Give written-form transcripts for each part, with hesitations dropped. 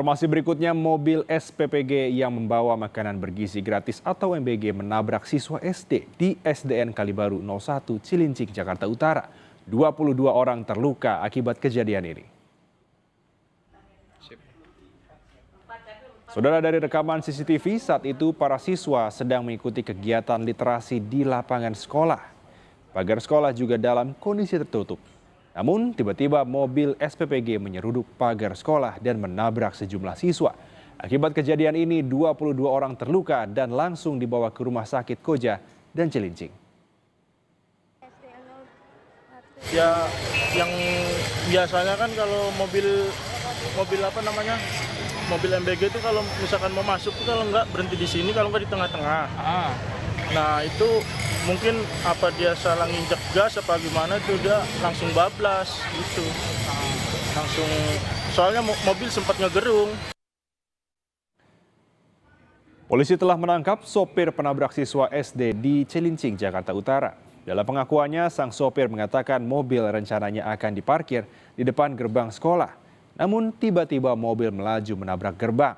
Informasi berikutnya, mobil SPPG yang membawa makanan bergizi gratis atau MBG menabrak siswa SD di SDN Kalibaru 01 Cilincing, Jakarta Utara. 22 orang terluka akibat kejadian ini. Saudara, dari rekaman CCTV, saat itu para siswa sedang mengikuti kegiatan literasi di lapangan sekolah. Pagar sekolah juga dalam kondisi tertutup. Namun tiba-tiba mobil SPPG menyeruduk pagar sekolah dan menabrak sejumlah siswa. Akibat kejadian ini 22 orang terluka dan langsung dibawa ke rumah sakit Koja dan Cilincing. Ya, yang biasanya kan kalau mobil mobil MBG itu kalau misalkan mau masuk tuh kalau nggak berhenti di sini, kalau nggak di tengah-tengah. Nah itu mungkin apa dia salah nginjek gas apa gimana tuh dia langsung bablas gitu. Langsung, soalnya mobil sempat ngegerung. Polisi telah menangkap sopir penabrak siswa SD di Cilincing, Jakarta Utara. Dalam pengakuannya, sang sopir mengatakan mobil rencananya akan diparkir di depan gerbang sekolah. Namun tiba-tiba mobil melaju menabrak gerbang.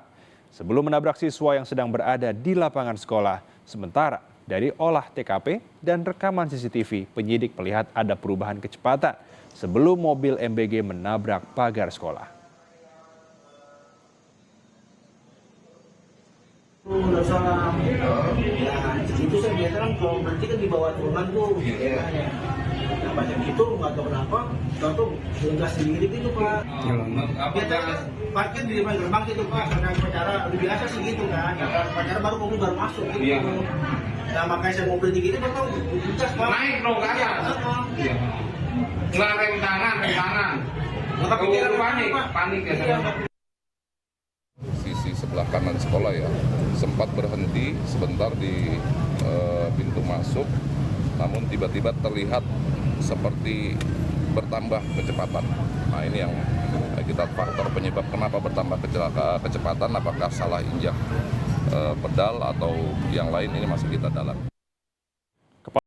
Sebelum menabrak siswa yang sedang berada di lapangan sekolah, sementara dari olah TKP dan rekaman CCTV, penyidik melihat ada perubahan kecepatan sebelum mobil MBG menabrak pagar sekolah. Udah salah. Ya, itu saya biasa kan kalau berhenti kan di bawah turunan tuh. Nah, banyak gitu nggak tahu kenapa, tahu gas sendiri gitu Pak. Biasanya parkir di depan gerbang gitu Pak, karena pacara lebih biasa sih gitu kan. Ya, pacara baru mobil baru masuk gitu. Nah makanya saya mau berhenti gitu Pak, gas Pak. Naik dong ke atas. Nggak rem tangan. Nggak kepikiran panik ya. Sisi sebelah kanan sekolah ya, sempat berhenti sebentar di pintu masuk, namun tiba-tiba terlihat seperti bertambah kecepatan. Nah ini yang kita faktor penyebab kenapa bertambah kecepatan, apakah salah injak pedal atau yang lain, ini masih kita dalami.